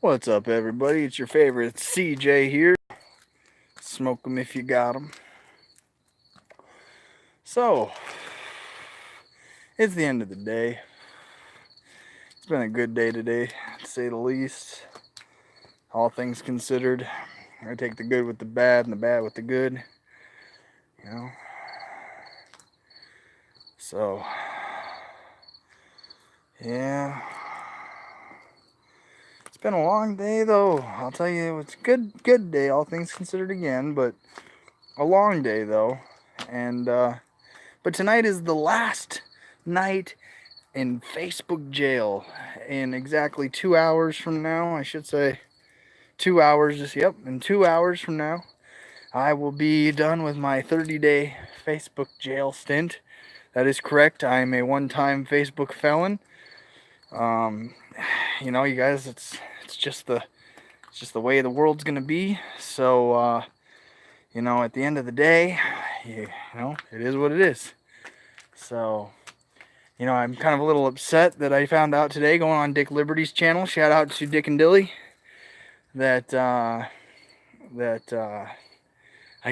What's up, everybody? It's your favorite CJ here. Smoke 'em if you got 'em. So, it's the end of the day. It's been a good day today, to say the least. All things considered, I take the good with the bad and the bad with the good. You know? So, yeah. It's been a long day, though. I'll tell you, it's a good day, all things considered again, but a long day, though. And, but tonight is the last night in Facebook jail. In exactly 2 hours from now, I should say 2 hours, in 2 hours from now, I will be done with my 30-day Facebook jail stint. That is correct. I am a one-time Facebook felon. Um, you guys, it's just the way the world's gonna be. So, at the end of the day, it is what it is. So, I'm kind of a little upset that I found out today, going on Dick Liberty's channel. Shout out to Dick and Dilly. That I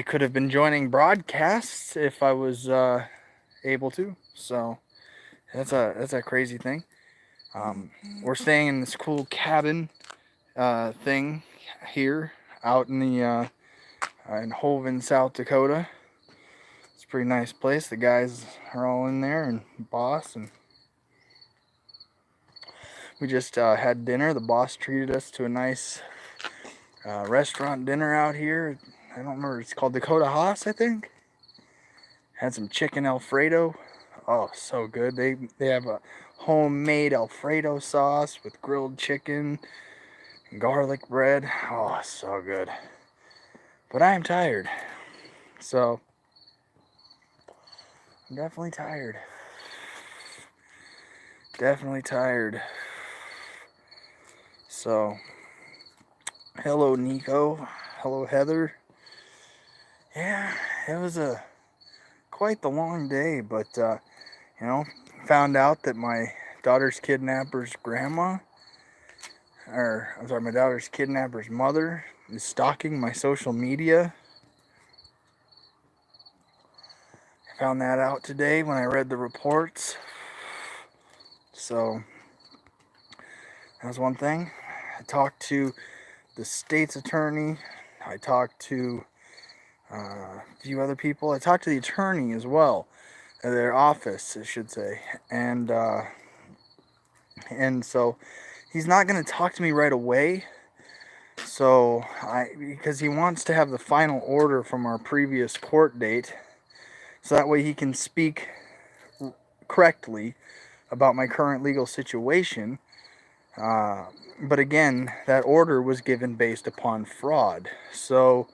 could have been joining broadcasts if I was able to. So that's a crazy thing. We're staying in this cool cabin thing here out in the in Hoven, South Dakota. It's a pretty nice place. The guys are all in there, and boss, and we just had dinner. The boss treated us to a nice restaurant dinner out here. I don't remember. It's called Dakota Haas, I think. Had some chicken Alfredo. Oh, so good. They have a homemade Alfredo sauce with grilled chicken and garlic bread. Oh, so good. But I am tired. So, I'm definitely tired. Definitely tired. So, hello, Nico. Hello, Heather. Yeah, it was quite the long day, but, found out that my daughter's kidnapper's my daughter's kidnapper's mother is stalking my social media. I found that out today when I read the reports. So, that was one thing. I talked to the state's attorney. I talked to a few other people. I talked to the attorney as well, their office, I should say, and so he's not going to talk to me right away. So because he wants to have the final order from our previous court date, so that way he can speak correctly about my current legal situation. But again, that order was given based upon fraud. So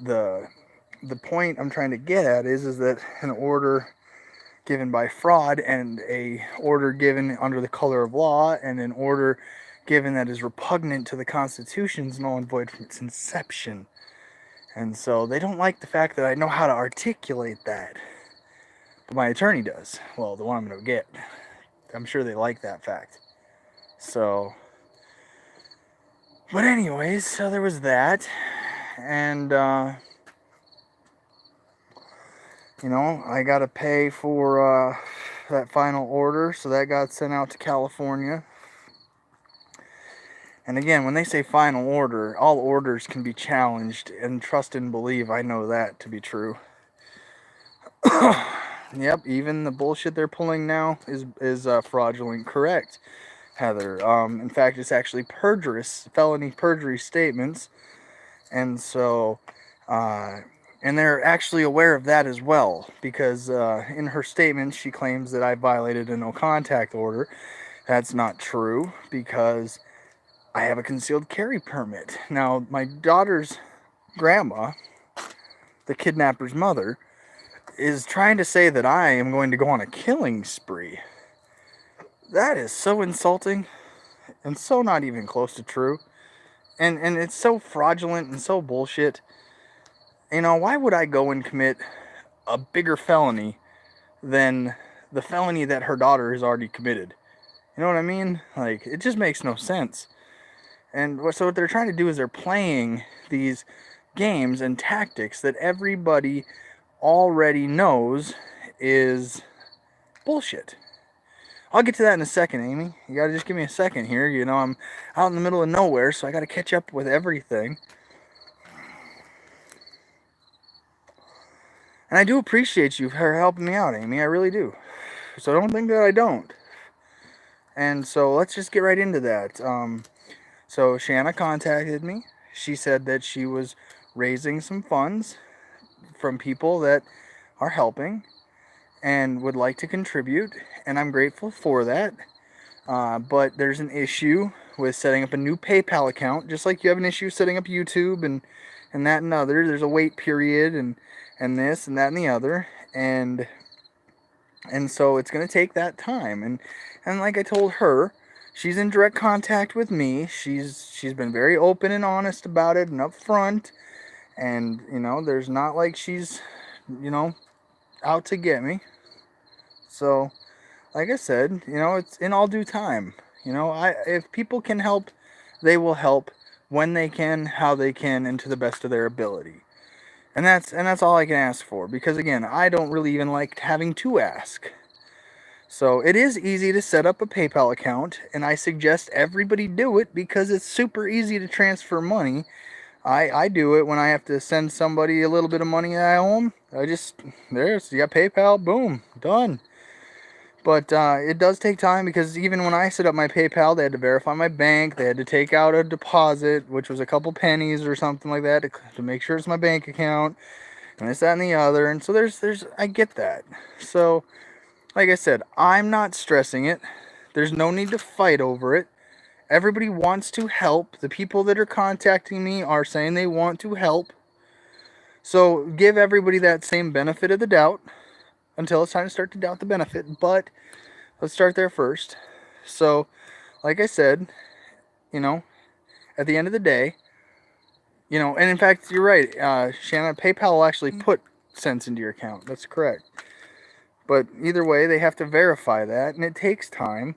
the point I'm trying to get at is that an order given by fraud and a order given under the color of law and an order given that is repugnant to the Constitution is null and void from its inception. And so they don't like the fact that I know how to articulate that. But my attorney does. Well, the one I'm going to get. I'm sure they like that fact. So, but anyways, so there was that. And, I got to pay for that final order. So that got sent out to California. And again, when they say final order, all orders can be challenged, and trust and believe I know that to be true. Yep, even the bullshit they're pulling now is fraudulent. Correct, Heather. In fact, it's actually felony perjury statements, and so, and they're actually aware of that as well, because in her statement she claims that I violated a no contact order. That's not true, because I have a concealed carry permit. Now, my daughter's grandma, the kidnapper's mother, is trying to say that I am going to go on a killing spree. That is so insulting and so not even close to true. And it's so fraudulent and so bullshit. Why would I go and commit a bigger felony than the felony that her daughter has already committed? You know what I mean? Like, it just makes no sense. And so what they're trying to do is they're playing these games and tactics that everybody already knows is bullshit. I'll get to that in a second, Amy. You gotta just give me a second here. You know, I'm out in the middle of nowhere, so I gotta catch up with everything. And I do appreciate you for helping me out, Amy. I really do. So don't think that I don't. And so let's just get right into that. So Shanna contacted me. She said that she was raising some funds from people that are helping and would like to contribute, and I'm grateful for that. But there's an issue with setting up a new PayPal account, just like you have an issue setting up YouTube and that and other. There's a wait period and this and that and the other, and so it's going to take that time. And like I told her, she's in direct contact with me. She's been very open and honest about it and upfront, and you know, there's not like she's, you know, out to get me. So like I said, you know, it's in all due time. You know, if people can help, they will help when they can, how they can, and to the best of their ability. And that's all I can ask for, because again, I don't really even like having to ask. So it is easy to set up a PayPal account, and I suggest everybody do it because it's super easy to transfer money. I do it when I have to send somebody a little bit of money at home. I just, there's, you got PayPal, boom, done. But it does take time, because even when I set up my PayPal, they had to verify my bank. They had to take out a deposit, which was a couple pennies or something like that, to make sure it's my bank account, and this, that, and the other. And so there's I get that. So, like I said, I'm not stressing it. There's no need to fight over it. Everybody wants to help. The people that are contacting me are saying they want to help. So give everybody that same benefit of the doubt until it's time to start to doubt the benefit. But let's start there first. So, like I said, you know, at the end of the day, you know, and in fact, you're right, Shannon, PayPal will actually put cents into your account. That's correct. But either way, they have to verify that, and it takes time.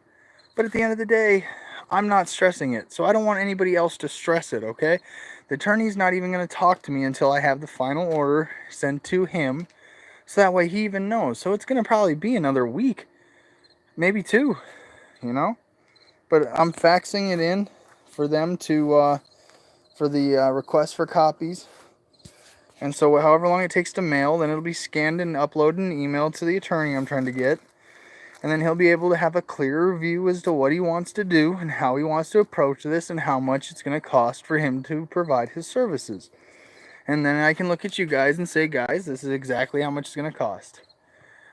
But at the end of the day, I'm not stressing it, so I don't want anybody else to stress it, okay? The attorney's not even going to talk to me until I have the final order sent to him, so that way he even knows. So it's going to probably be another week, maybe two, you know? But I'm faxing it in for them to, for the request for copies. And so however long it takes to mail, then it'll be scanned and uploaded and emailed to the attorney I'm trying to get. And then he'll be able to have a clearer view as to what he wants to do and how he wants to approach this and how much it's going to cost for him to provide his services. And then I can look at you guys and say, guys, this is exactly how much it's going to cost.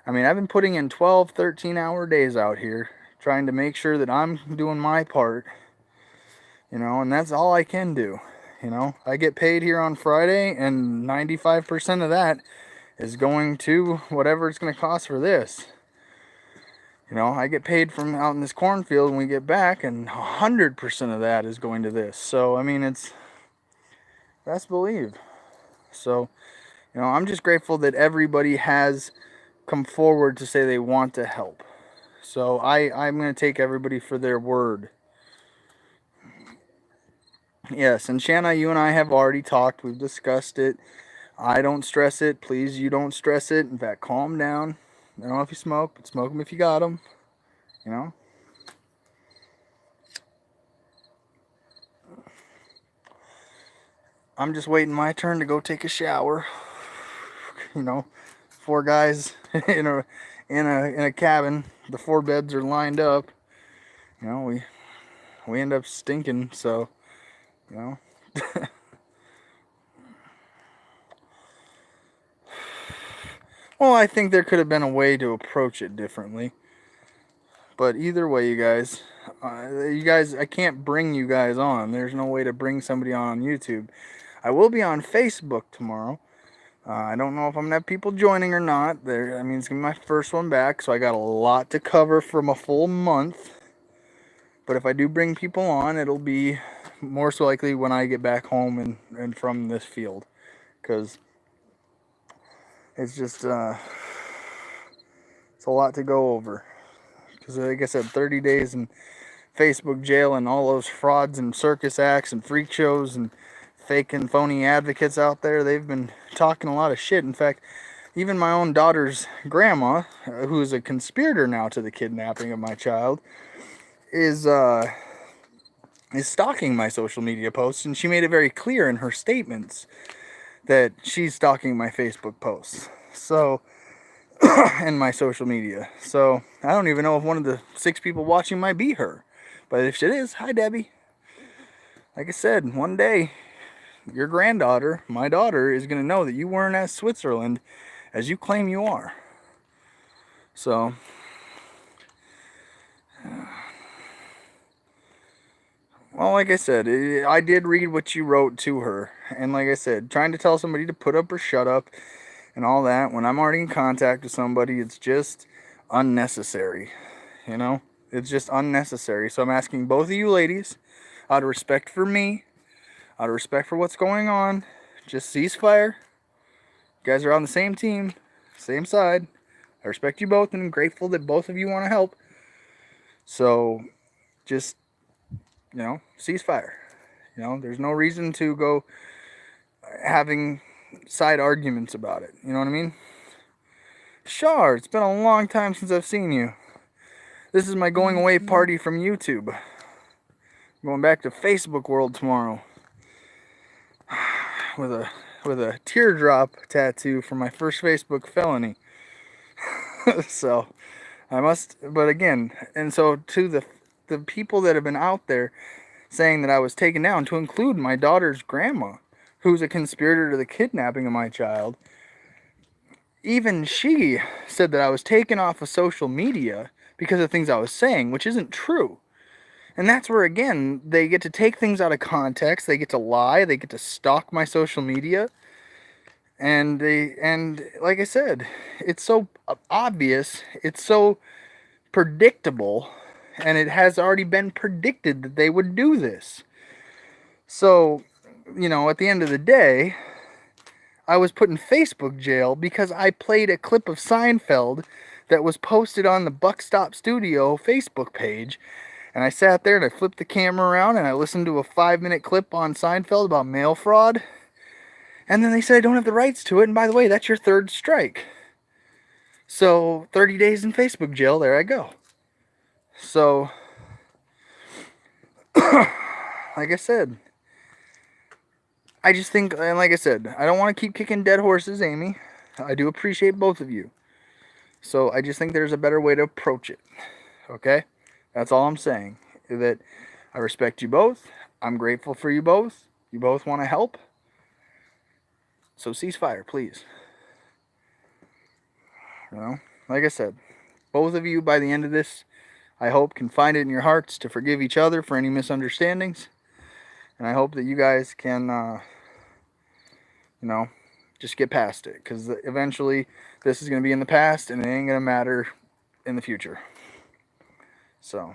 I mean, I've been putting in 12, 13-hour days out here trying to make sure that I'm doing my part, you know, and that's all I can do. You know, I get paid here on Friday, and 95% of that is going to whatever it's going to cost for this. You know, I get paid from out in this cornfield when we get back, and 100% of that is going to this. So, I mean, it's best believe. So, you know, I'm just grateful that everybody has come forward to say they want to help. So I'm going to take everybody for their word. Yes, and Shanna, you and I have already talked. We've discussed it. I don't stress it. Please, you don't stress it. In fact, calm down. I don't know if you smoke, but smoke them if you got them. You know? I'm just waiting my turn to go take a shower. You know, four guys in a cabin. The four beds are lined up. You know, we end up stinking, so, you know. Well, I think there could have been a way to approach it differently. But either way, you guys, I can't bring you guys on. There's no way to bring somebody on YouTube. I will be on Facebook tomorrow. I don't know if I'm going to have people joining or not. I mean, it's going to be my first one back, so I got a lot to cover from a full month. But if I do bring people on, it'll be more so likely when I get back home and from this field. Because it's just, it's a lot to go over. Because, like I said, 30 days in Facebook jail and all those frauds and circus acts and freak shows and fake and phony advocates out there, they've been talking a lot of shit. In fact, even my own daughter's grandma, who's a conspirator now to the kidnapping of my child, is stalking my social media posts, and she made it very clear in her statements that she's stalking my Facebook posts. So, and my social media. So, I don't even know if one of the 6 people watching might be her. But if it is, hi Debbie. Like I said, one day, your granddaughter, my daughter, is going to know that you weren't as Switzerland as you claim you are. So, well, like I said, I did read what you wrote to her. And like I said, trying to tell somebody to put up or shut up and all that, when I'm already in contact with somebody, it's just unnecessary. You know? It's just unnecessary. So I'm asking both of you ladies, out of respect for me, out of respect for what's going on, just cease fire. You guys are on the same team, same side. I respect you both and I'm grateful that both of you want to help. So, just, cease fire. There's no reason to go having side arguments about it. You know what I mean? Shar, it's been a long time since I've seen you. This is my going away party from YouTube. I'm going back to Facebook world tomorrow. With a teardrop tattoo for my first Facebook felony. So, but again, and so to the people that have been out there saying that I was taken down, to include my daughter's grandma, who's a conspirator to the kidnapping of my child, even she said that I was taken off of social media because of things I was saying, which isn't true. And that's where, again, they get to take things out of context, they get to lie, they get to stalk my social media, and like I said, it's so obvious, it's so predictable, and it has already been predicted that they would do this. So, at the end of the day, I was put in Facebook jail because I played a clip of Seinfeld that was posted on the Buck Stop Studio Facebook page. And I sat there and I flipped the camera around and I listened to a 5-minute clip on Seinfeld about mail fraud. And then they said I don't have the rights to it. And by the way, that's your 3rd strike. So 30 days in Facebook jail, there I go. So, like I said, I just think, and like I said, I don't want to keep kicking dead horses, Amy. I do appreciate both of you. So I just think there's a better way to approach it. Okay? That's all I'm saying. That I respect you both. I'm grateful for you both. You both want to help. So cease fire, please. Like I said, both of you by the end of this, I hope, can find it in your hearts to forgive each other for any misunderstandings. And I hope that you guys can, just get past it. Because eventually this is going to be in the past and it ain't going to matter in the future. So.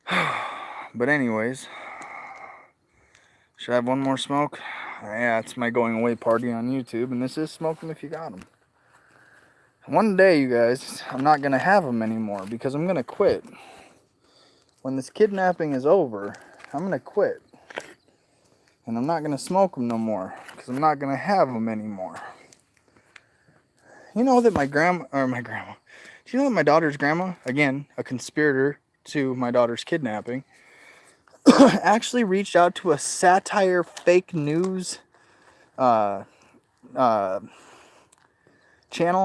But anyways, should I have one more smoke? Yeah, it's my going away party on YouTube, and this is Smoke 'em if you got 'em. One day, you guys, I'm not going to have them anymore because I'm going to quit. When this kidnapping is over, I'm going to quit. And I'm not going to smoke them no more because I'm not going to have them anymore. You know that my grandma, do you know that my daughter's grandma, again, a conspirator to my daughter's kidnapping, actually reached out to a satire fake news channel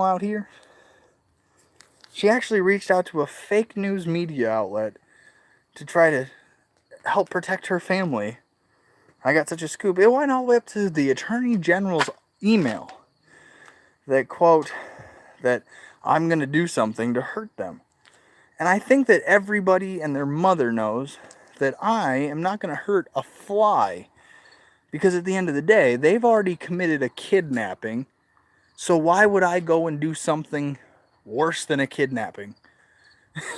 out here? She actually reached out to a fake news media outlet to try to help protect her family. I got such a scoop. It went all the way up to the Attorney General's email that, quote, that I'm going to do something to hurt them. And I think that everybody and their mother knows that I am not going to hurt a fly. Because at the end of the day, they've already committed a kidnapping. So why would I go and do something worse than a kidnapping?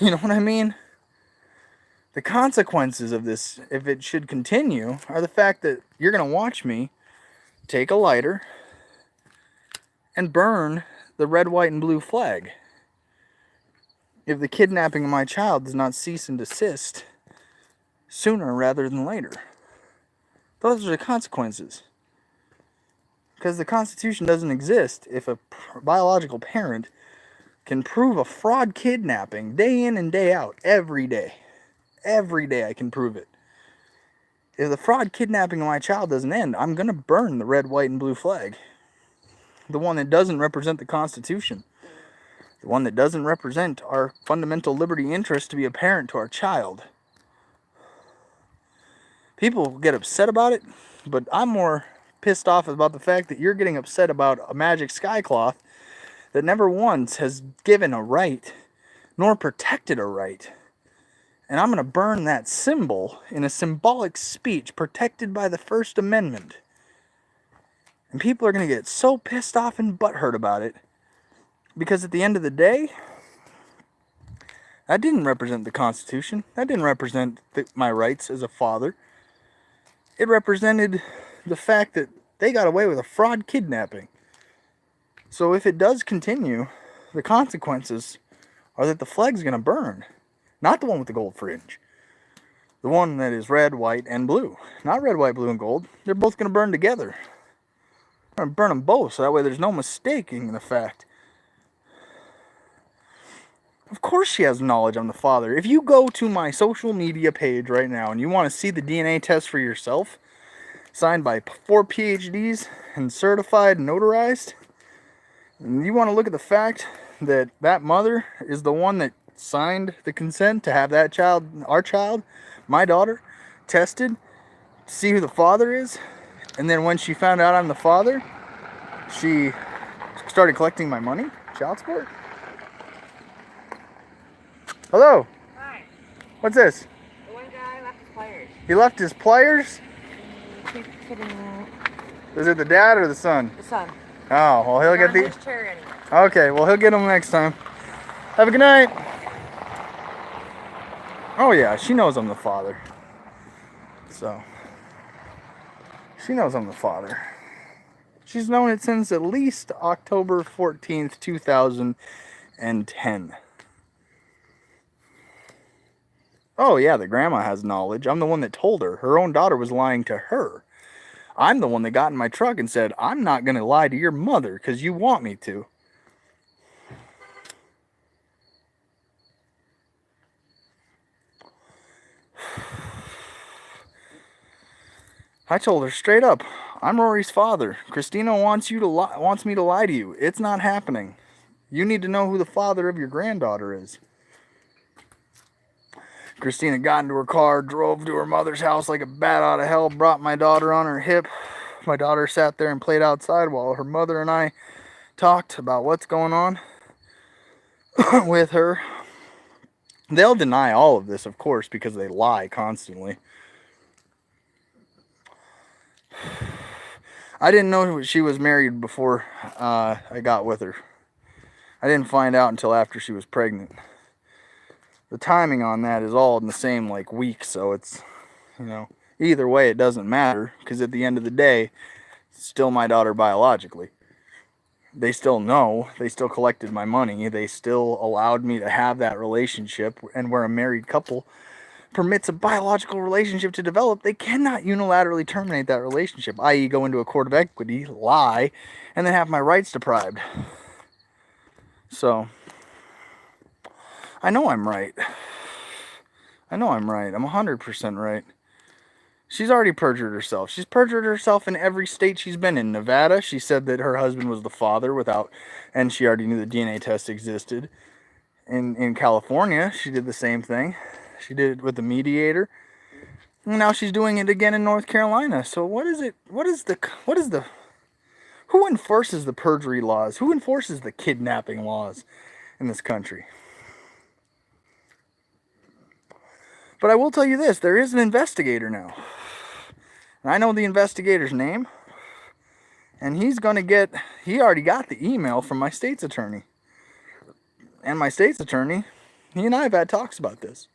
You know what I mean? The consequences of this, if it should continue, are the fact that you're going to watch me take a lighter and burn the red, white, and blue flag. if the kidnapping of my child does not cease and desist sooner rather than later. Those are the consequences. Because the Constitution doesn't exist if a biological parent can prove a fraud kidnapping day in and day out, every day. Every day I can prove it. If the fraud kidnapping of my child doesn't end, I'm going to burn the red, white, and blue flag. The one that doesn't represent the Constitution. The one that doesn't represent our fundamental liberty interest to be a parent to our child. People get upset about it, but I'm more pissed off about the fact that you're getting upset about a magic sky cloth that never once has given a right, nor protected a right. And I'm going to burn that symbol in a symbolic speech protected by the First Amendment. And people are going to get so pissed off and butthurt about it. Because at the end of the day, that didn't represent the Constitution. That didn't represent my rights as a father. It represented the fact that they got away with a fraud kidnapping. So if it does continue, the consequences are that the flag's going to burn. Not the one with the gold fringe. The one that is red, white, and blue. Not red, white, blue, and gold. They're both going to burn together. I'm going to burn them both, so that way there's no mistaking the fact. Of course she has knowledge I'm the father. If you go to my social media page right now and you want to see the DNA test for yourself, signed by 4 PhDs and certified and notarized, and you want to look at the fact that that mother is the one that signed the consent to have that child, our child, my daughter, tested, to see who the father is, and then when she found out I'm the father, she started collecting my money, child support. Hello. Hi. What's this? The one guy left his pliers. He left his pliers? Keep sitting there. Is it the dad or the son? The son. Oh, well he'll get his chair anyway. Okay, well he'll get them next time. Have a good night. Oh yeah, she knows I'm the father. So, she knows I'm the father. She's known it since at least October 14th, 2010. Oh yeah, the grandma has knowledge. I'm the one that told her. Her own daughter was lying to her. I'm the one that got in my truck and said, I'm not going to lie to your mother because you want me to. I told her straight up, I'm Rory's father. Christina wants me to lie to you. It's not happening. You need to know who the father of your granddaughter is. Christina got into her car, drove to her mother's house like a bat out of hell, brought my daughter on her hip. My daughter sat there and played outside while her mother and I talked about what's going on with her. They'll deny all of this, of course, because they lie constantly. I didn't know she was married before I got with her. I didn't find out until after she was pregnant. The timing on that is all in the same week, so it's, either way it doesn't matter, because at the end of the day, it's still my daughter biologically. They still know, they still collected my money, they still allowed me to have that relationship, and where a married couple permits a biological relationship to develop, they cannot unilaterally terminate that relationship, i.e. go into a court of equity, lie, and then have my rights deprived. So, I know I'm right. I'm 100% right. She's already perjured herself. She's perjured herself in every state she's been in. Nevada, she said that her husband was the father and she already knew the DNA test existed. In California, she did the same thing. She did it with the mediator. And now she's doing it again in North Carolina. So who enforces the perjury laws? Who enforces the kidnapping laws in this country? But I will tell you this, there is an investigator now. And I know the investigator's name. And he already got the email from my state's attorney. And my state's attorney, he and I have had talks about this.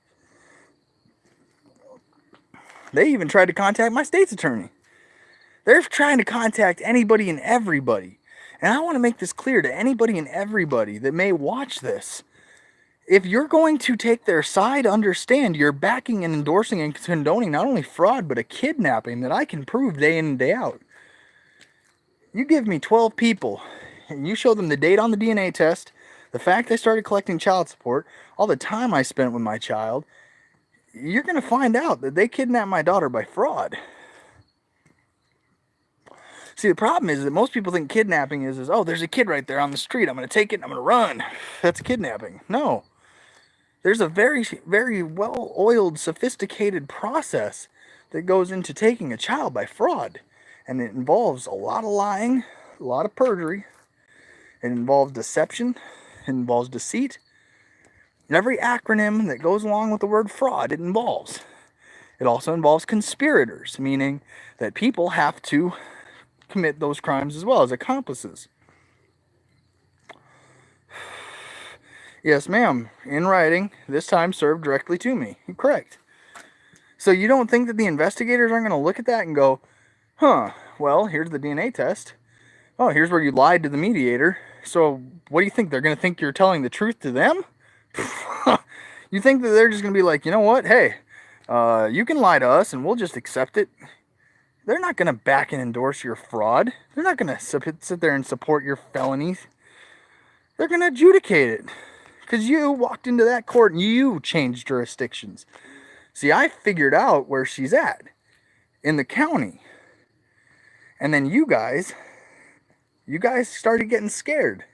They even tried to contact my state's attorney. They're trying to contact anybody and everybody. And I want to make this clear to anybody and everybody that may watch this. If you're going to take their side, understand you're backing and endorsing and condoning not only fraud, but a kidnapping that I can prove day in and day out. You give me 12 people, and you show them the date on the DNA test, the fact they started collecting child support, all the time I spent with my child, you're going to find out that they kidnapped my daughter by fraud. See, the problem is that most people think kidnapping is oh, there's a kid right there on the street. I'm going to take it and I'm going to run. That's kidnapping. No. There's a very, very well-oiled, sophisticated process that goes into taking a child by fraud. And it involves a lot of lying, a lot of perjury. It involves deception. It involves deceit. And every acronym that goes along with the word fraud, it involves. It also involves conspirators, meaning that people have to commit those crimes as well as accomplices. Yes, ma'am. In writing, this time served directly to me. Correct. So you don't think that the investigators aren't going to look at that and go, huh, well, here's the DNA test. Oh, here's where you lied to the mediator. So what do you think? They're going to think you're telling the truth to them? You think that they're just going to be like, you know what? Hey, you can lie to us and we'll just accept it. They're not going to back and endorse your fraud. They're not going to sit there and support your felonies. They're going to adjudicate it. Because you walked into that court and you changed jurisdictions. See, I figured out where she's at. In the county. And then you guys started getting scared.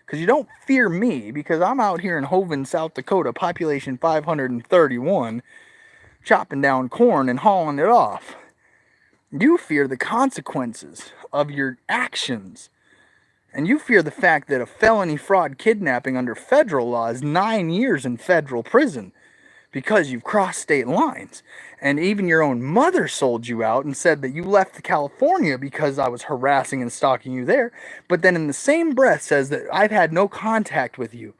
Because you don't fear me. Because I'm out here in Hoven, South Dakota, population 531, chopping down corn and hauling it off. You fear the consequences of your actions. And you fear the fact that a felony fraud kidnapping under federal law is 9 years in federal prison because you've crossed state lines. And even your own mother sold you out and said that you left California because I was harassing and stalking you there. But then in the same breath says that I've had no contact with you.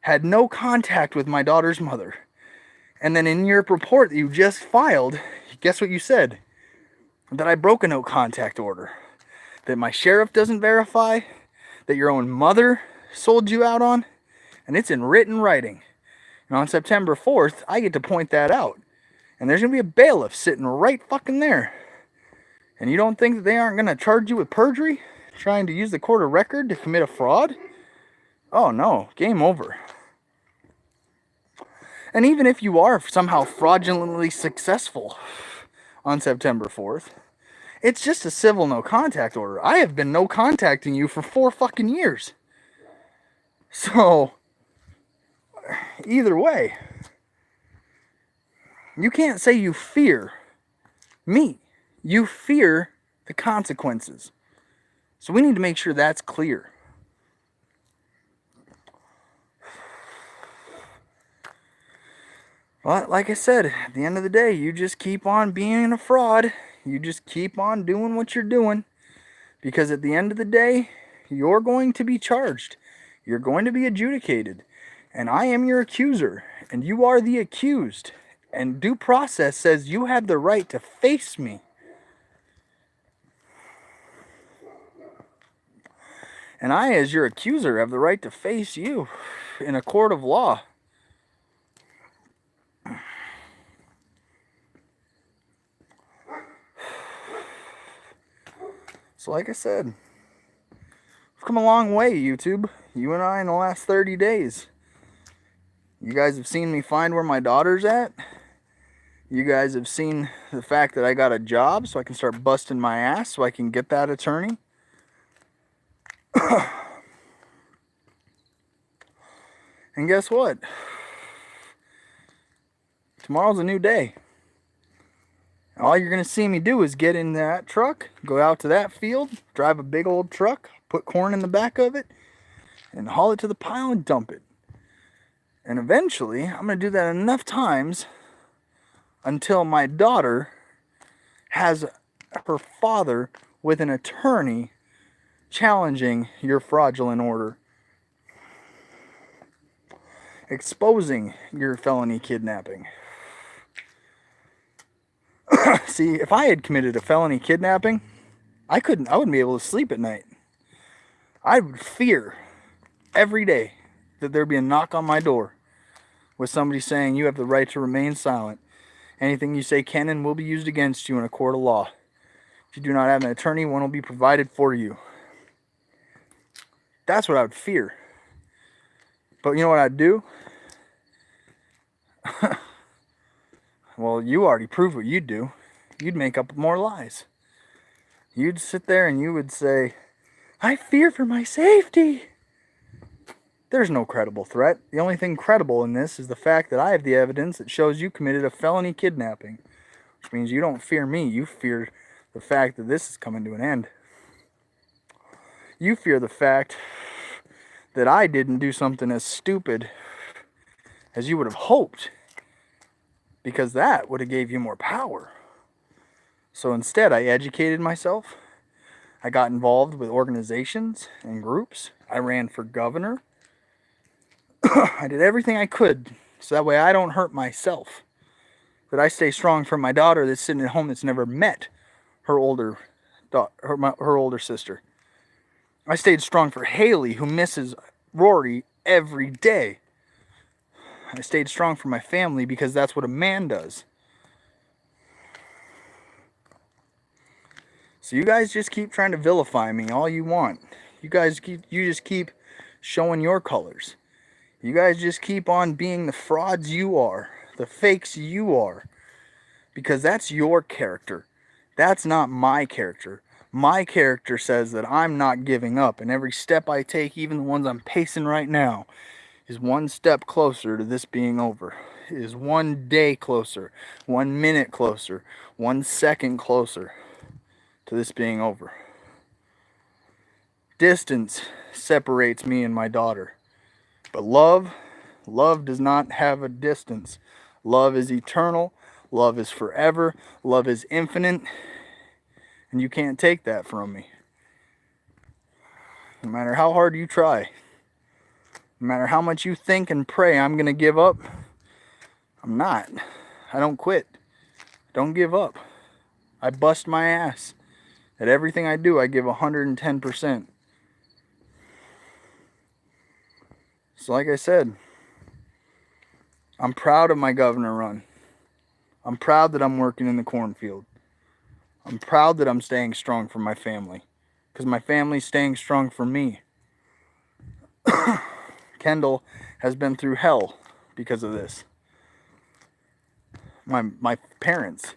Had no contact with my daughter's mother. And then in your report that you just filed, guess what you said? That I broke a no contact order, that my sheriff doesn't verify, that your own mother sold you out on, and it's in written writing. And on September 4th, I get to point that out. And there's going to be a bailiff sitting right fucking there. And you don't think that they aren't going to charge you with perjury? Trying to use the court of record to commit a fraud? Oh no, game over. And even if you are somehow fraudulently successful on September 4th, it's just a civil no contact order. I have been no contacting you for 4 fucking years. So, either way, you can't say you fear me. You fear the consequences. So we need to make sure that's clear. But like I said, at the end of the day, you just keep on being a fraud. You just keep on doing what you're doing. Because at the end of the day, you're going to be charged. You're going to be adjudicated. And I am your accuser. And you are the accused. And due process says you have the right to face me. And I, as your accuser, have the right to face you in a court of law. So like I said, we've come a long way, YouTube. You and I in the last 30 days. You guys have seen me find where my daughter's at. You guys have seen the fact that I got a job so I can start busting my ass so I can get that attorney. And guess what? Tomorrow's a new day. All you're going to see me do is get in that truck, go out to that field, drive a big old truck, put corn in the back of it, and haul it to the pile and dump it. And eventually, I'm going to do that enough times until my daughter has her father with an attorney challenging your fraudulent order, exposing your felony kidnapping. See, if I had committed a felony kidnapping, I wouldn't be able to sleep at night. I would fear every day that there be a knock on my door with somebody saying you have the right to remain silent. Anything you say can and will be used against you in a court of law. If you do not have an attorney, one will be provided for you. That's what I would fear. But you know what I'd do? Well, you already proved what you'd do. You'd make up more lies. You'd sit there and you would say, I fear for my safety. There's no credible threat. The only thing credible in this is the fact that I have the evidence that shows you committed a felony kidnapping. Which means you don't fear me. You fear the fact that this is coming to an end. You fear the fact that I didn't do something as stupid as you would have hoped. Because that would have gave you more power. So instead, I educated myself. I got involved with organizations and groups. I ran for governor. I did everything I could so that way I don't hurt myself. That I stay strong for my daughter that's sitting at home that's never met her older sister. I stayed strong for Haley, who misses Rory every day. I stayed strong for my family because that's what a man does. So you guys just keep trying to vilify me all you want. You just keep showing your colors. You guys just keep on being the frauds you are, the fakes you are. Because that's your character. That's not my character. My character says that I'm not giving up, and every step I take, even the ones I'm pacing right now, is one step closer to this being over. It is 1 day closer, 1 minute closer, 1 second closer to this being over. Distance separates me and my daughter. But love does not have a distance. Love is eternal. Love is forever. Love is infinite. And you can't take that from me. No matter how hard you try. No matter how much you think and pray I'm going to give up. I'm not. I don't quit. Don't give up. I bust my ass. At everything I do, I give 110%. So like I said, I'm proud of my governor run. I'm proud that I'm working in the cornfield. I'm proud that I'm staying strong for my family. Because my family's staying strong for me. Kendall has been through hell because of this. My parents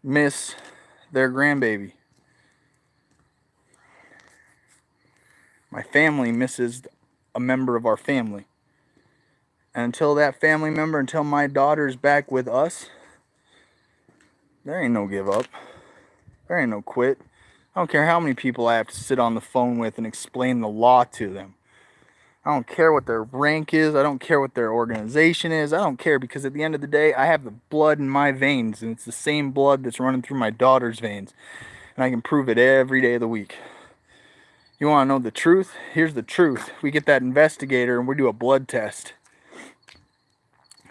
miss their grandbaby. My family misses a member of our family. And until that family member, until my daughter's back with us, there ain't no give up. There ain't no quit. I don't care how many people I have to sit on the phone with and explain the law to them. I don't care what their rank is. I don't care what their organization is. I don't care, because at the end of the day, I have the blood in my veins, and it's the same blood that's running through my daughter's veins. And I can prove it every day of the week. You want to know the truth? Here's the truth. We get that investigator and we do a blood test.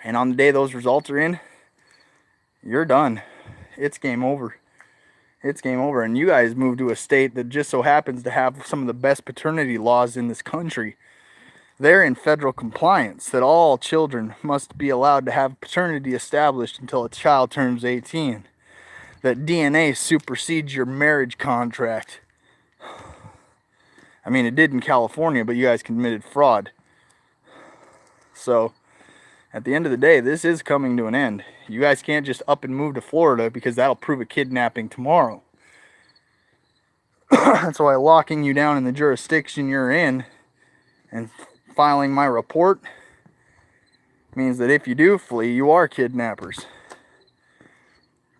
And on the day those results are in, you're done. It's game over. It's game over. And you guys moved to a state that just so happens to have some of the best paternity laws in this country. They're in federal compliance that all children must be allowed to have paternity established until a child turns 18. That DNA supersedes your marriage contract. I mean, it did in California, but you guys committed fraud. So, at the end of the day, this is coming to an end. You guys can't just up and move to Florida, because that'll prove a kidnapping tomorrow. That's why locking you down in the jurisdiction you're in and filing my report means that if you do flee, you are kidnappers.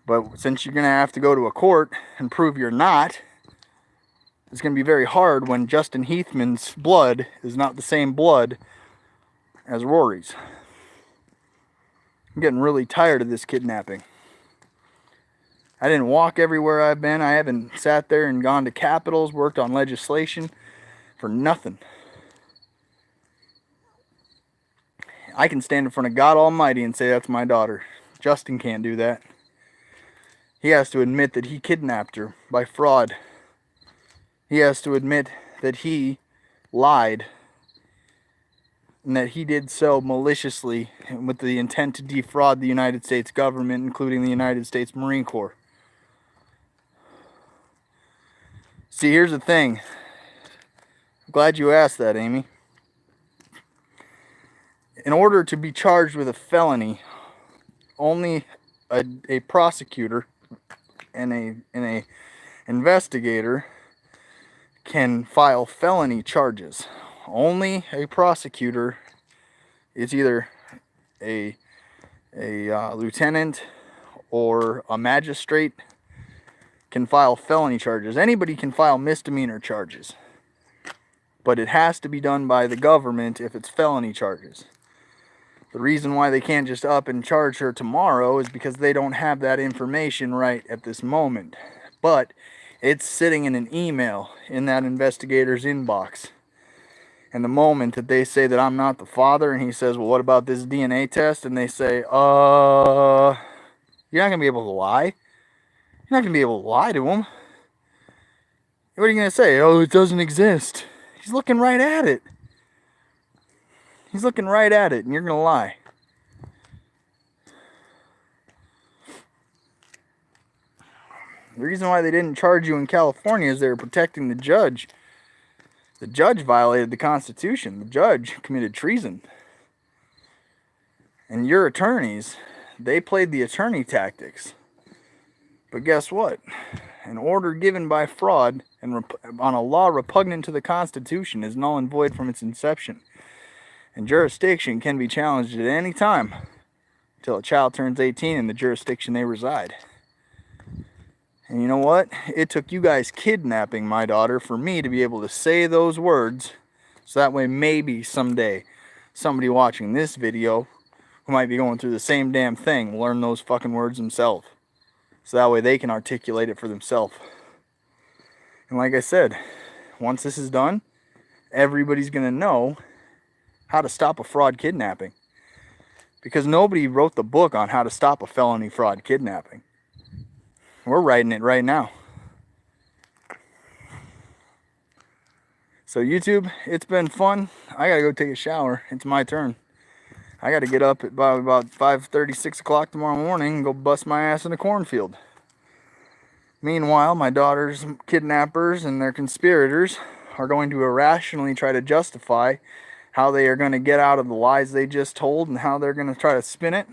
But since you're going to have to go to a court and prove you're not, it's going to be very hard when Justin Heathman's blood is not the same blood as Rory's. I'm getting really tired of this kidnapping. I didn't walk everywhere I've been. I haven't sat there and gone to capitals, worked on legislation for nothing. I can stand in front of God Almighty and say that's my daughter. Justin can't do that. He has to admit that he kidnapped her by fraud. He has to admit that he lied. and that he did so maliciously with the intent to defraud the United States government, including the United States Marine Corps. See, here's the thing. I'm glad you asked that, Amy. In order to be charged with a felony, only a prosecutor and a investigator can file felony charges. Only a prosecutor is either a lieutenant or a magistrate can file felony charges. Anybody can file misdemeanor charges, but it has to be done by the government if it's felony charges. The reason why they can't just up and charge her tomorrow is because they don't have that information right at this moment. But it's sitting in an email in that investigator's inbox. And the moment that they say that I'm not the father, and he says, well, what about this DNA test? And they say, you're not going to be able to lie. You're not going to be able to lie to him. What are you going to say? Oh, it doesn't exist. He's looking right at it. He's looking right at it, and you're going to lie. The reason why they didn't charge you in California is they were protecting the judge. The judge violated the Constitution. The judge committed treason. And your attorneys, they played the attorney tactics. But guess what? An order given by fraud and on a law repugnant to the Constitution is null and void from its inception. And jurisdiction can be challenged at any time until a child turns 18 in the jurisdiction they reside. And you know what? It took you guys kidnapping my daughter for me to be able to say those words, so that way maybe someday somebody watching this video who might be going through the same damn thing will learn those fucking words themselves. So that way they can articulate it for themselves. And like I said, once this is done, everybody's going to know how to stop a fraud kidnapping. Because nobody wrote the book on how to stop a felony fraud kidnapping. We're writing it right now. So YouTube, it's been fun. I gotta go take a shower. It's my turn. I gotta get up at about 5:30, 6 o'clock tomorrow morning and go bust my ass in a cornfield. Meanwhile, my daughter's kidnappers and their conspirators are going to irrationally try to justify how they are going to get out of the lies they just told and how they're going to try to spin it.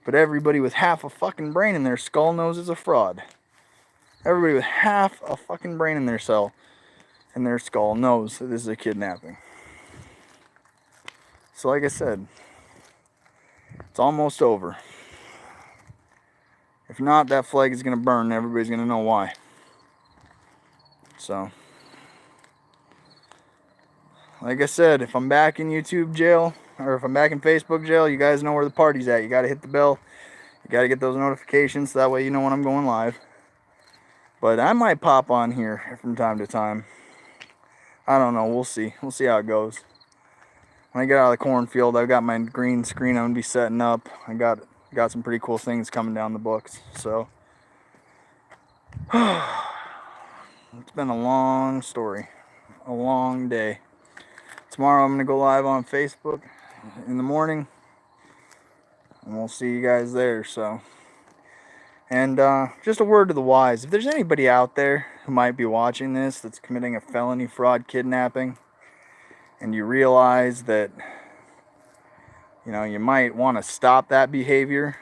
But everybody with half a fucking brain in their skull knows it's a fraud. Everybody with half a fucking brain in their skull knows that this is a kidnapping. So like I said, it's almost over. If not, that flag is going to burn and everybody's going to know why. So, like I said, if I'm back in YouTube jail, or if I'm back in Facebook jail, you guys know where the party's at. You got to hit the bell. You got to get those notifications, so that way you know when I'm going live. But I might pop on here from time to time. I don't know. We'll see. We'll see how it goes. When I get out of the cornfield, I've got my green screen I'm going to be setting up. I got some pretty cool things coming down the books. So, it's been a long story. A long day. Tomorrow I'm going to go live on Facebook in the morning. And we'll see you guys there. So, and just a word to the wise. If there's anybody out there who might be watching this that's committing a felony fraud kidnapping, and you realize that, you know, you might want to stop that behavior,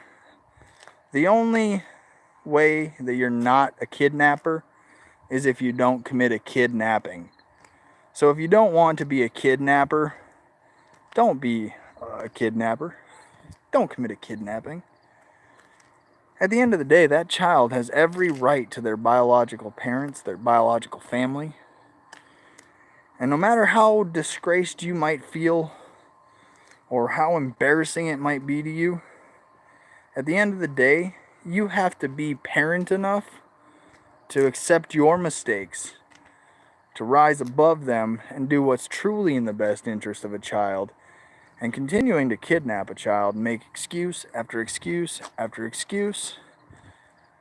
the only way that you're not a kidnapper is if you don't commit a kidnapping. So if you don't want to be a kidnapper, don't be a kidnapper. Don't commit a kidnapping. At the end of the day, that child has every right to their biological parents, their biological family. And no matter how disgraced you might feel, or how embarrassing it might be to you, at the end of the day, you have to be parent enough to accept your mistakes, to rise above them and do what's truly in the best interest of a child. And continuing to kidnap a child and make excuse after excuse after excuse.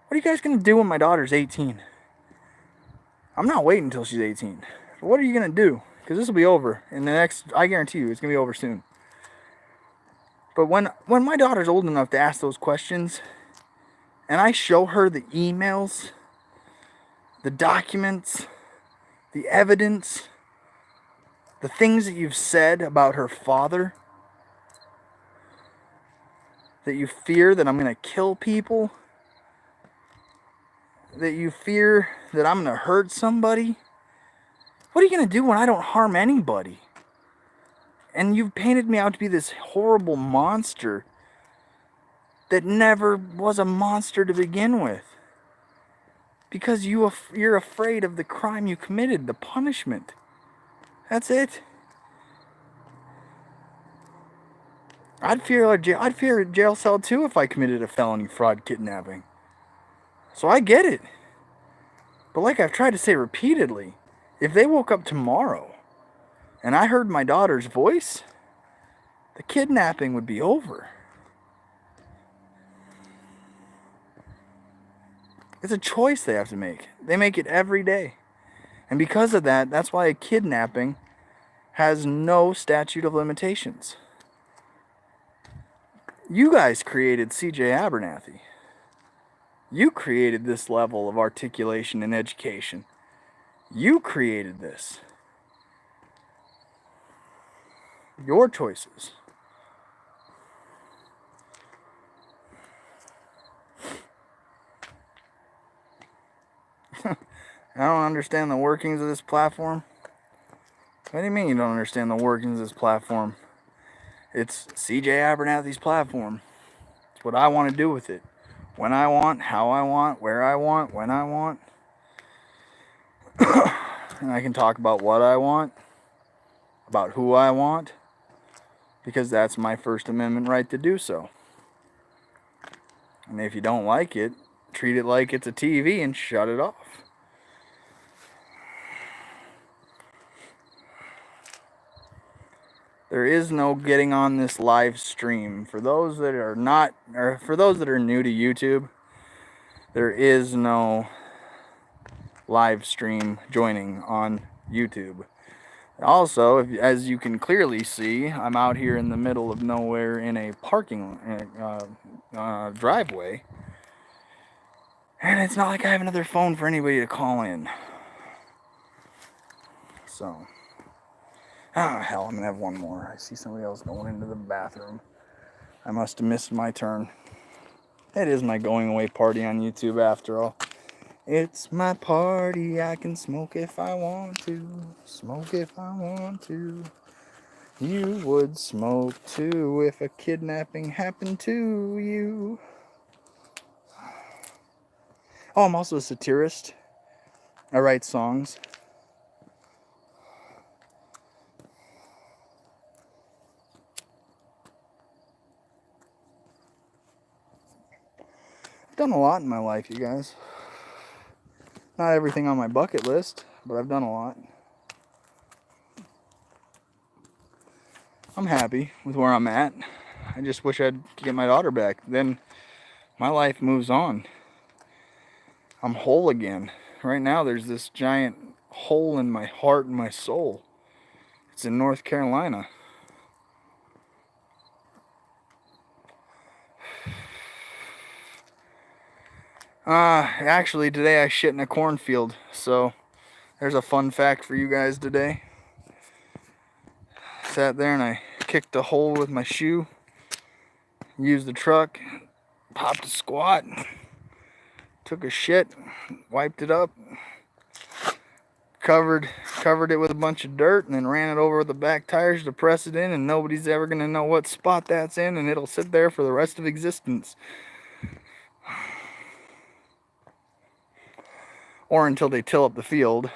What are you guys going to do when my daughter's 18? I'm not waiting until she's 18. But what are you going to do? Because this will be over in the next, I guarantee you, it's going to be over soon. But when my daughter's old enough to ask those questions, and I show her the emails, the documents, the evidence, the things that you've said about her father, that you fear that I'm going to kill people, that you fear that I'm going to hurt somebody, what are you going to do when I don't harm anybody? And you've painted me out to be this horrible monster that never was a monster to begin with. Because you're afraid of the crime you committed, the punishment. That's it. I'd fear a jail cell too if I committed a felony fraud kidnapping. So I get it. But like I've tried to say repeatedly, if they woke up tomorrow and I heard my daughter's voice, the kidnapping would be over. It's a choice they have to make. They make it every day. And because of that, that's why a kidnapping has no statute of limitations. You guys created C.J. Abernathy. You created this level of articulation and education. You created this. Your choices. I don't understand the workings of this platform. What do you mean you don't understand the workings of this platform? It's C.J. Abernathy's platform. It's what I want to do with it. When I want, how I want, where I want, when I want. And I can talk about what I want, about who I want, because that's my First Amendment right to do so. And if you don't like it, treat it like it's a TV and shut it off. There is no getting on this live stream. For those that are not, or for those that are new to YouTube, there is no live stream joining on YouTube. Also, as you can clearly see, I'm out here in the middle of nowhere in a parking driveway. And it's not like I have another phone for anybody to call in. So, hell, I'm going to have one more. I see somebody else going into the bathroom. I must have missed my turn. It is my going away party on YouTube after all. It's my party, I can smoke if I want to. Smoke if I want to. You would smoke too if a kidnapping happened to you. Oh, I'm also a satirist. I write songs. I've done a lot in my life, you guys. Not everything on my bucket list, but I've done a lot. I'm happy with where I'm at. I just wish I'd get my daughter back. Then my life moves on. I'm whole again. Right now there's this giant hole in my heart and my soul. It's in North Carolina. Actually today I shit in a cornfield, so there's a fun fact for you guys today. Sat there and I kicked a hole with my shoe, used the truck, popped a squat, took a shit, wiped it up, covered it with a bunch of dirt, and then ran it over with the back tires to press it in, and nobody's ever gonna know what spot that's in, and it'll sit there for the rest of existence. Or until they till up the field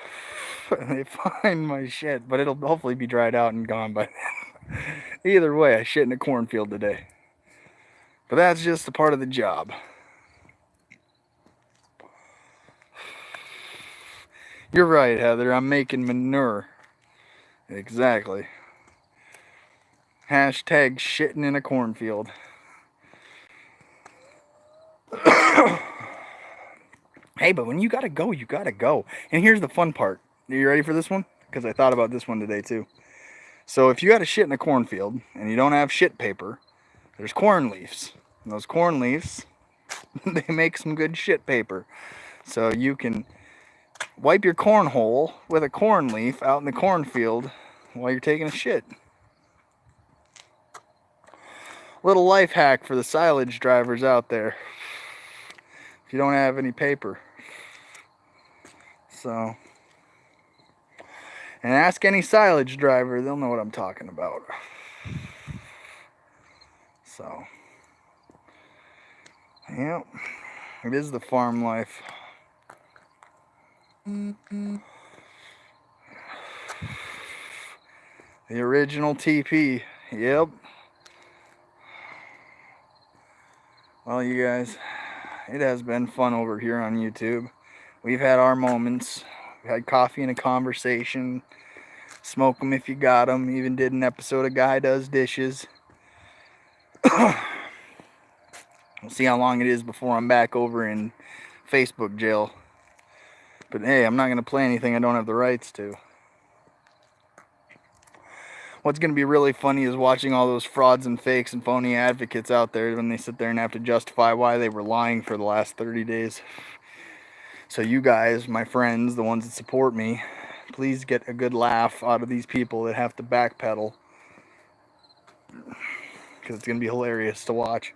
and they find my shit, but it'll hopefully be dried out and gone by then. Either way, I shit in a cornfield today. But that's just a part of the job. You're right, Heather. I'm making manure. Exactly. Hashtag shitting in a cornfield. Hey, but when you gotta go, you gotta go. And here's the fun part. Are you ready for this one? because I thought about this one today too. So if you got a shit in a cornfield and you don't have shit paper, there's corn leaves. And those corn leaves, they make some good shit paper. So you can wipe your cornhole with a corn leaf out in the cornfield while you're taking a shit. Little life hack for the silage drivers out there. If you don't have any paper. So, and ask any silage driver, they'll know what I'm talking about. So, yep, it is the farm life. The original TP, yep. Well, you guys, it has been fun over here on YouTube. We've had our moments. We had coffee and a conversation. Smoke them if you got them. Even did an episode of Guy Does Dishes. We'll see how long it is before I'm back over in Facebook jail. But hey, I'm not going to play anything I don't have the rights to. What's going to be really funny is watching all those frauds and fakes and phony advocates out there when they sit there and have to justify why they were lying for the last 30 days. So you guys, my friends, the ones that support me, please get a good laugh out of these people that have to backpedal. Because it's going to be hilarious to watch.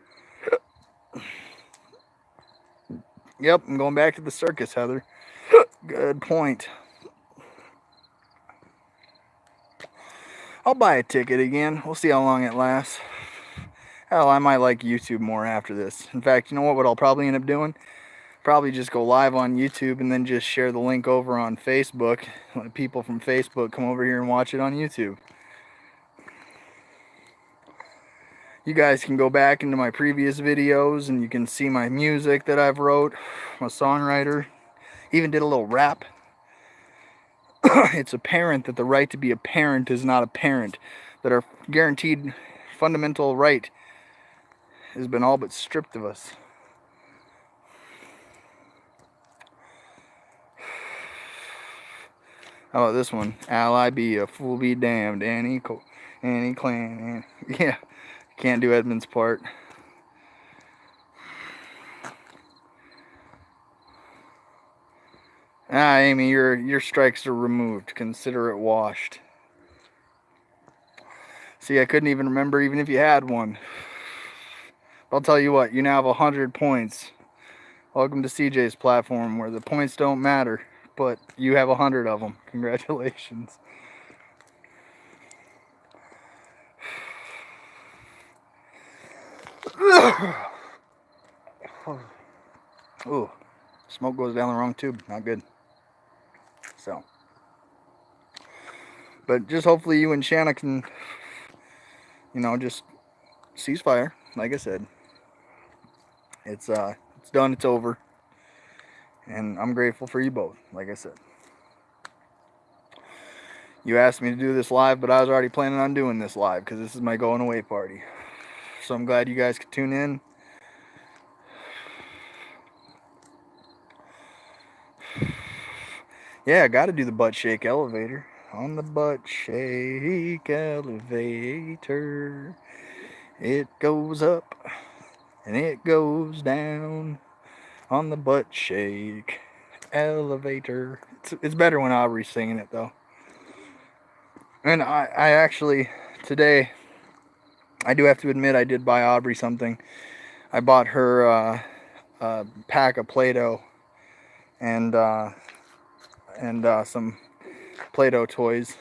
Yep, I'm going back to the circus, Heather. Good point. I'll buy a ticket again. We'll see how long it lasts. Hell, I might like YouTube more after this. In fact, you know what I'll probably end up doing? Probably just go live on YouTube and then just share the link over on Facebook. Let people from Facebook come over here and watch it on YouTube. You guys can go back into my previous videos and you can see my music that I've wrote. I'm a songwriter. Even did a little rap. It's apparent that the right to be a parent is not apparent. That our guaranteed fundamental right has been all but stripped of us. How about this one? Ally be a fool be damned. Annie Clan. Yeah, can't do Edmund's part. Ah, Amy, your strikes are removed. Consider it washed. See, I couldn't even remember even if you had one. I'll tell you what, you now have 100 points. Welcome to CJ's platform where the points don't matter, but you have 100 of them. Congratulations. Ooh, smoke goes down the wrong tube. Not good. So, but just hopefully you and Shanna can, you know, just cease fire. Like I said, it's done. It's over, and I'm grateful for you both. Like I said, you asked me to do this live, but I was already planning on doing this live because this is my going away party. So I'm glad you guys could tune in. Yeah, I got to do the butt shake elevator. On the butt shake elevator, it goes up and it goes down. On the butt shake elevator. It's better when Aubrey's singing it though. And I actually, today, I do have to admit I did buy Aubrey something. I bought her a pack of Play-Doh and some Play-Doh toys.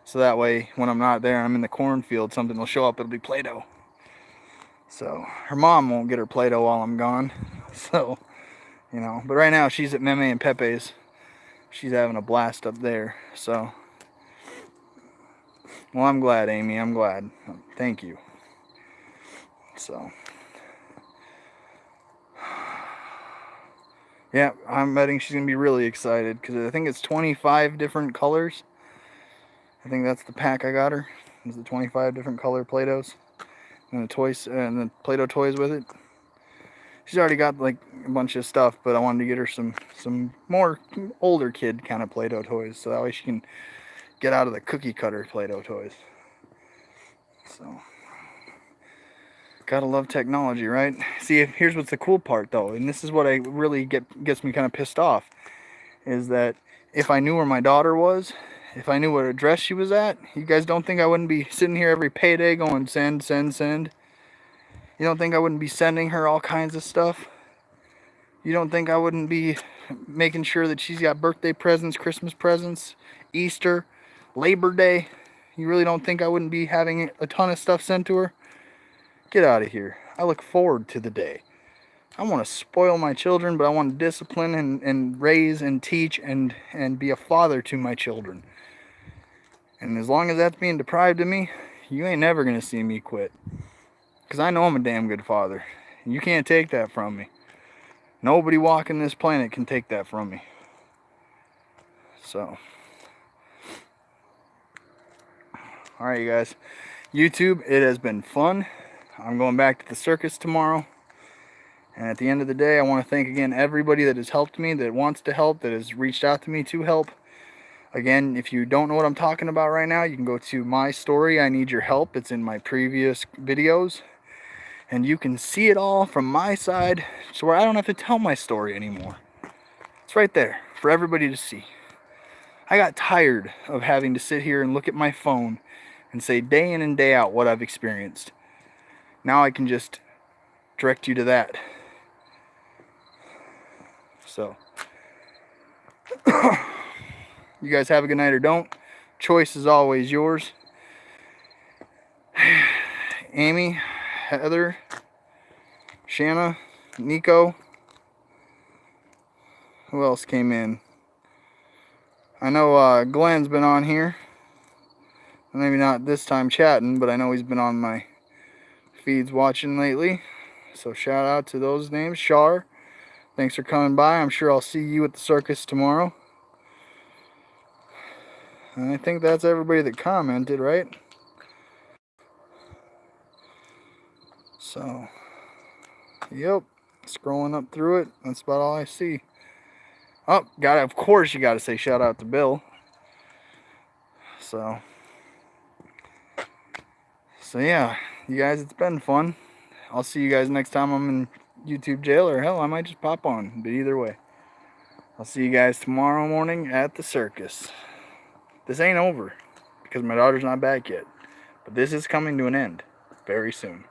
So that way, when I'm not there, I'm in the cornfield, something will show up, it'll be Play-Doh. So, her mom won't get her Play-Doh while I'm gone. So, you know, but right now she's at Meme and Pepe's. She's having a blast up there, so. Well, I'm glad, Amy, I'm glad. Thank you. So. Yeah, I'm betting she's going to be really excited because I think it's 25 different colors. I think that's the pack I got her. Is the 25 different color Play-Dohs and the toys and the Play-Doh toys with it. She's already got like a bunch of stuff, but I wanted to get her some more older kid kind of Play-Doh toys, so that way she can get out of the cookie cutter Play-Doh toys. So, gotta love technology, right? See, here's what's the cool part though, and this is what I really gets me kind of pissed off, is that if I knew where my daughter was, if I knew what address she was at, you guys don't think I wouldn't be sitting here every payday going send, send, send? You don't think I wouldn't be sending her all kinds of stuff? You don't think I wouldn't be making sure that she's got birthday presents, Christmas presents, Easter, Labor Day? You really don't think I wouldn't be having a ton of stuff sent to her? Get out of here. I look forward to the day. I want to spoil my children, but I want to discipline and raise and teach and be a father to my children. And as long as that's being deprived of me, you ain't never going to see me quit. Because I know I'm a damn good father. You can't take that from me. Nobody walking this planet can take that from me. So. Alright, you guys. YouTube, it has been fun. I'm going back to the circus tomorrow. And at the end of the day, I want to thank again everybody that has helped me, that wants to help, that has reached out to me to help. Again, if you don't know what I'm talking about right now, you can go to my story, I Need Your Help. It's in my previous videos. And you can see it all from my side, so where I don't have to tell my story anymore. It's right there for everybody to see. I got tired of having to sit here and look at my phone and say day in and day out what I've experienced. Now I can just direct you to that. So, you guys have a good night or don't. Choice is always yours. Amy, Heather, Shanna, Nico. Who else came in? I know Glenn's been on here. Maybe not this time chatting, but I know he's been on my feeds watching lately. So shout out to those names. Shar, thanks for coming by. I'm sure I'll see you at the circus tomorrow. And I think that's everybody that commented, right? So, yep. Scrolling up through it. That's about all I see. Oh, of course you gotta say shout out to Bill. So yeah, you guys, it's been fun. I'll see you guys next time I'm in YouTube jail, or hell, I might just pop on. But either way, I'll see you guys tomorrow morning at the circus. This ain't over because my daughter's not back yet, but this is coming to an end very soon.